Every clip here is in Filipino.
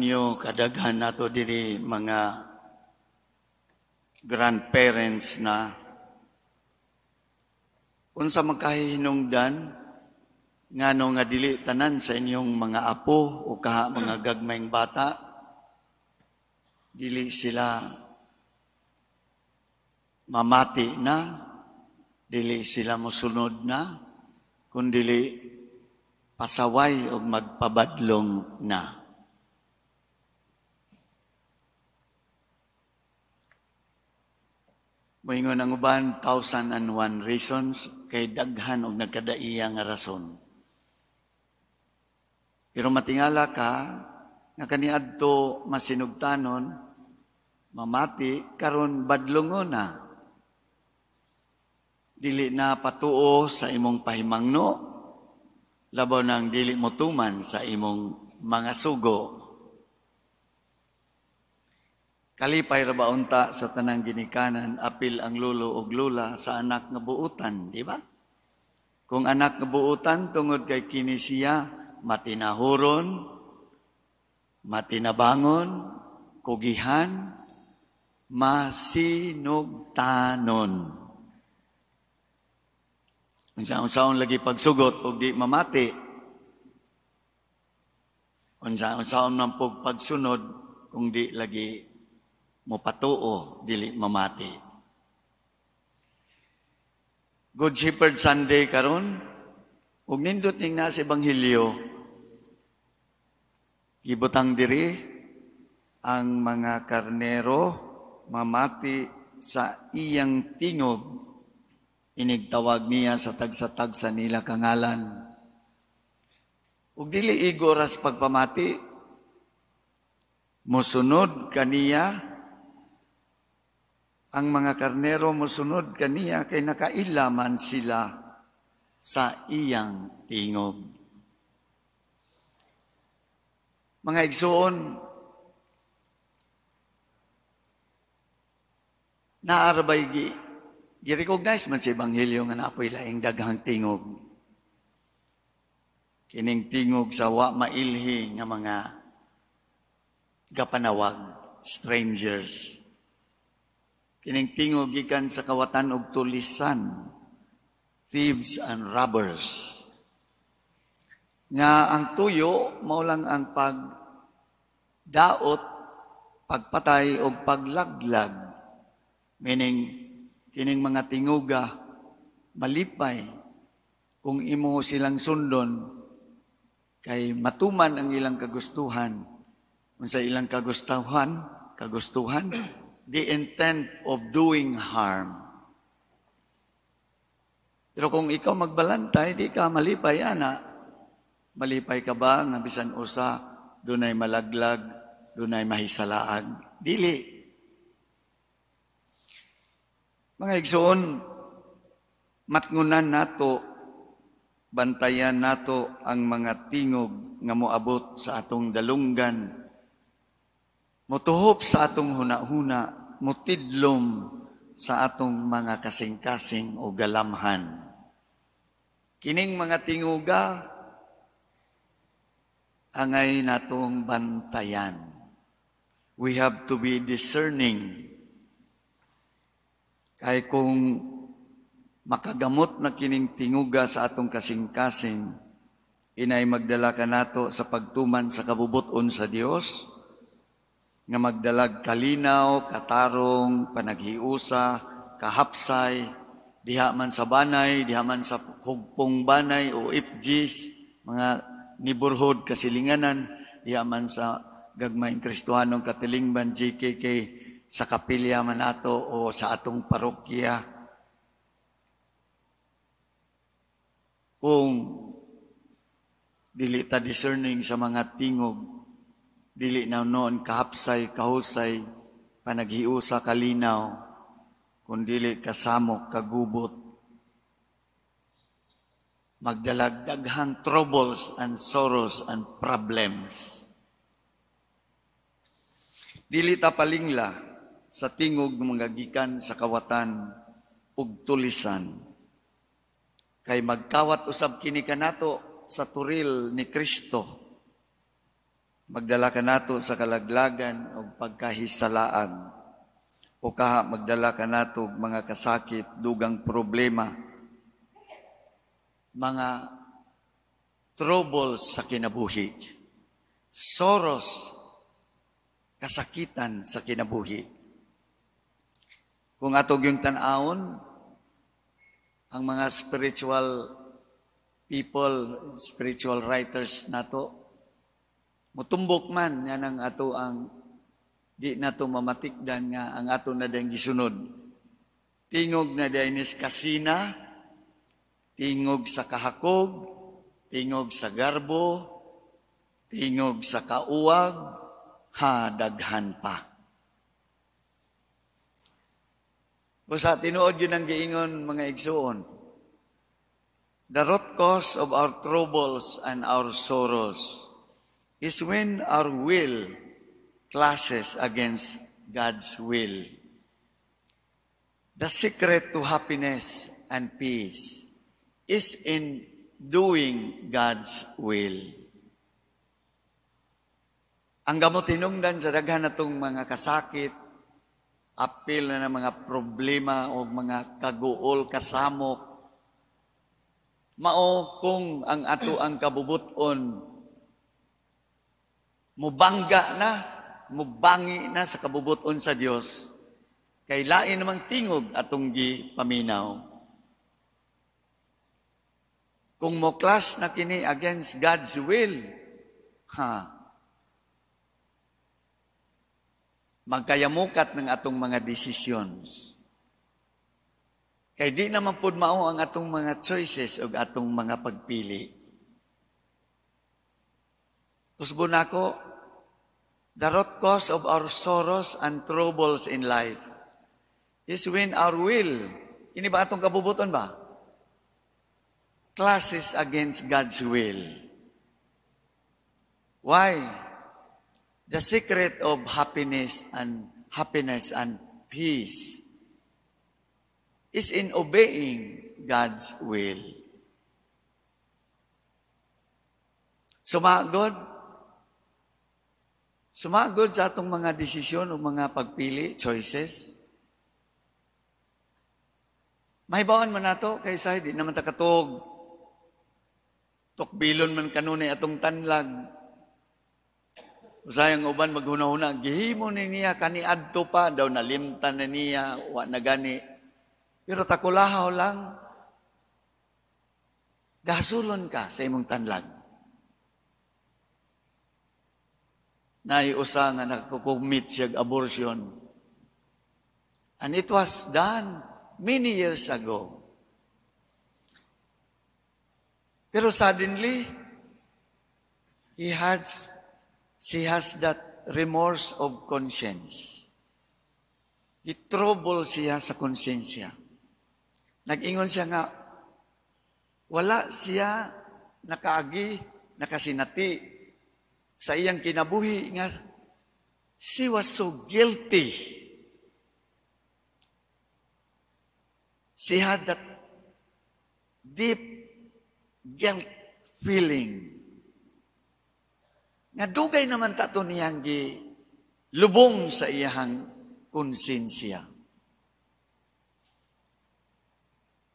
ninyo kadaghan nato diri mga grandparents na unsa man kahinungdan ngano nga dili tanan sa inyong mga apo o kaha mga gagmayng bata dili sila mamati na, dili sila mosunod na, kundili pasaway o magpabadlong na. Moingon ang uban, 1,001 reasons kay daghan og nagkadaiya nga rason. Pero matingala ka, nga kaniadto masinugtanon, mamati, karon badlongon na. Dili na patuo sa imong pahimangno, labaw nang dili motuman sa imong mga sugo. Kalipay ra ba unta sa tanang ginikanan, apil ang lulo ug lula sa anak nga buutan, di ba? Kung anak nga buutan, tungod kay kini siya, matinahuron, matinabangon, kugihan, masinugtanon. Unsa-unsaon lagi pagsugot ug di mamati. Unsa-unsaon man pug pagsunod kung di lagi mopatuo dili mamati. Good Shepherd Sunday karon ug nindot ning nasa ebanghelyo gibutang diri ang mga karnero mamati sa iyang tingog. Inigtawag niya sa tagsa-tagsa nila kangalan. Ug dili igoras pagpamati, musunod kaniya, ang mga karnero musunod kaniya kay nakailaman sila sa iyang tingog. Mga igsoon, naarabay gi-recognize man sa ebanghelyo nga napoy laing daghang tingog. Kining tingog sa wa mailhi nga mga gapanawag, strangers. Kining tingog gikan sa kawatan og tulisan, thieves and robbers. Nga ang tuyo mao lang ang pagdaot, pagpatay o paglaglag. Meaning kining mga tinguga, malipay, kung imo silang sundon, kay matuman ang ilang kagustuhan. Kung sa ilang kagustuhan, the intent of doing harm. Pero kung ikaw magbalantay, di ka malipay, ana. Malipay ka ba nga bisan usa, dunay malaglag, dunay mahisalaag? Dili. Mga igsoon, matngunan nato, bantayan nato ang mga tingog nga moabot sa atong dalunggan, motuhop sa atong huna-huna, motidlom sa atong mga kasing-kasing o galamhan. Kining mga tinguga, angay natong bantayan. We have to be discerning. Kay kung makagamot na kining tinguga sa atong kasing-kasing, inay magdala ka nato sa pagtuman sa kabubuton sa Dios, nga magdalag kalinaw, katarong, panaghiusa, kahapsay, diha man sa banay, diha man sa hugpong banay o ipjis, mga niburhod kasilinganan, diha man sa gagmayng Kristohanong katilingban, GKK, sa kapilya man ato o sa atong parokya. Kung dili ta discerning sa mga tingog, dili na noon kahapsay, kahusay, panaghiusa, kalinaw, kung dili kasamok, kagubot, magdalagdaghang troubles and sorrows and problems. Dili ta palingla sa tingog mga gikan sa kawatan ug tulisan. Kay magkawat usab kini kanato sa turil ni Kristo. magdala ka nato sa kalaglagan o pagkahisalaag, o kaha magdala ka nato mga kasakit, dugang problema, mga troubles sa kinabuhi, sorrows, kasakitan sa kinabuhi. Kung atog yung tanawon, ang mga spiritual people, spiritual writers nato, mutumbok man yan ang ato ang di nato mamatikdan nga ang ato na dayang gisunod. Tingog na daynis kasina, tingog sa kahakog, tingog sa garbo, tingog sa kauwag, daghan pa. Busa tinuod yun ang giingon mga igsuon. The root cause of our troubles and our sorrows is when our will clashes against God's will. The secret to happiness and peace is in doing God's will. Ang gamot hinungdan sa daghan natong mga kasakit, apil na ng mga problema o mga kaguol, kasamok, mao kung ang ato ang kabubuton mubangga na, mubangi na sa kabubuton sa Dios, kay lain namang tingog atong gipaminaw. Kung mo class na kini against God's will, magkayamukat ng atong mga decisions. Kay di naman pud mao ang atong mga choices o atong mga pagpili. Usbon ako, the root cause of our sorrows and troubles in life is when our will, ini ba atong kabubuton ba? Clashes against God's will. Why? The secret of happiness and peace is in obeying God's will. Sumagod sa atong mga desisyon o mga pagpili, choices. Mahibawan man nato kaysa di naman takatog. Tukbilon man kanunay atong tanlag. Usayang uban maghuna-huna, gihimo ni niya kaniadto pa daw nalimtan na niya wa na gani. Pero takulahaw lang. Gasulon ka sa imong tanlag. Naiusa nga nakakumit siya abortion. And it was done many years ago. Pero suddenly, she has that remorse of conscience. Itrouble siya sa konsensya. Nag-ingon siya nga, wala siya nakaagi, nakasinati, sa iyang kinabuhi nga, she was so guilty. She had that deep guilt feeling. Nga dugay naman tato niyang lubong sa iyang konsensya.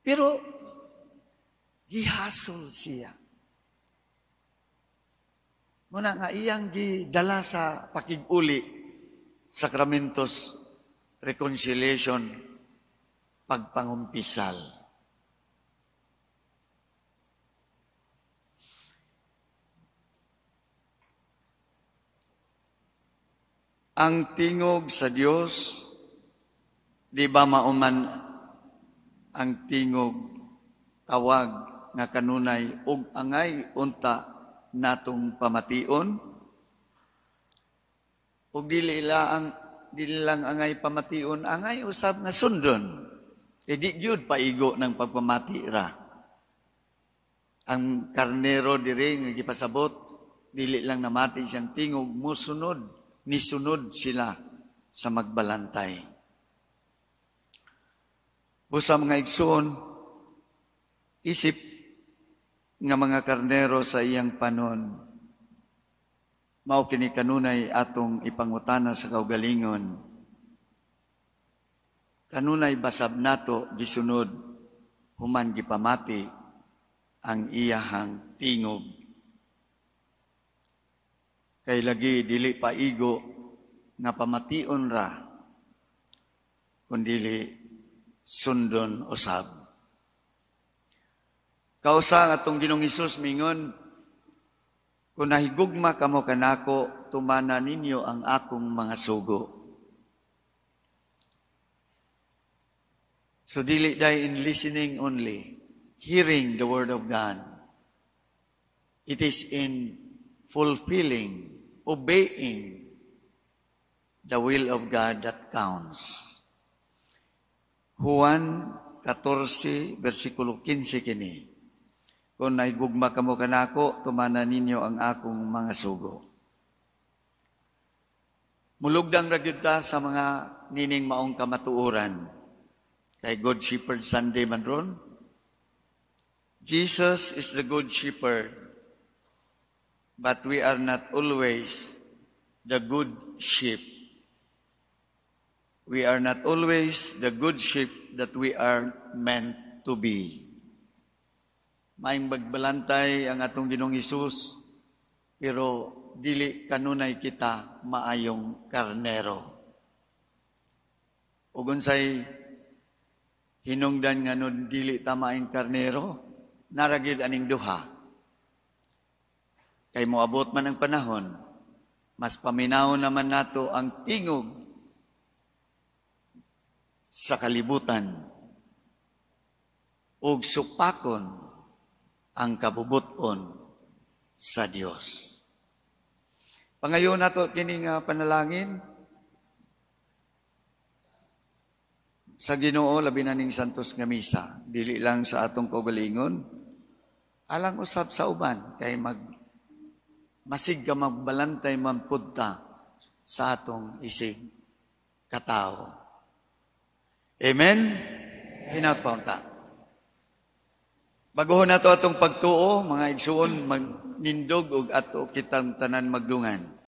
Pero, gihasol siya. Muna nga iyang gidala sa pakiguli, sakramentos, reconciliation, pagpangumpisal. Ang tingog sa Dios, di ba mauman ang tingog, tawag nga kanunay, ug angay unta, natong pamation, o dili lang angay pamation, angay usab nga sundon. E di gyud paigo ng pagpamati ra. Ang karnero diri nga gipasabot, dili lang namati siyang tingog, musunod, nisunod sila sa magbalantay. Busa mga igsoon, isip nga mga karnero sa iyang panon, Mao kini kanunay atong ipangutana sa kaugalingon. Kanunay basab nato gisunod human gipamati ang iyahang tingog. Kay lagi dili paigo nga pamation ra kundili sundon usab. Kausa nga atong Ginoong Hesus mingon, kung nahigugma kamo kanako, tumana ninyo ang akong mga sugo. So dili day in listening only, hearing the word of God. It is in fulfilling, obeying the will of God that counts. Juan 14, versikulo 15 kini. Kung naigugma kamo kanako, tumana ninyo ang akong mga sugo. Mulugdang ra gyud ta sa mga nining maong kamatuoran. Kay Good Shepherd Sunday man ron. Jesus is the Good Shepherd, but we are not always the good sheep. We are not always the good sheep that we are meant to be. Maing magbalantay ang atong Ginoong Hesus, pero dili kanunay kita maayong karnero. Ug unsay hinungdan nga no dili ta maayong karnero, naragid aning duha. Kay moabot man ang panahon, mas paminaw naman nato ang tingog sa kalibutan ug supakon ang kabubuton sa Dios. Pangayon nato kining panalangin sa Ginoo labi na ning santos nga misa, dili lang sa atong kaugalingon, alang usab sa uban kay masig ka magbalantay man pudta sa atong isig katao. Amen. Hinatpawta. Baguhon nato atong pagtuo, mga igsuon, magnindog og ato kitang tanan magdungan.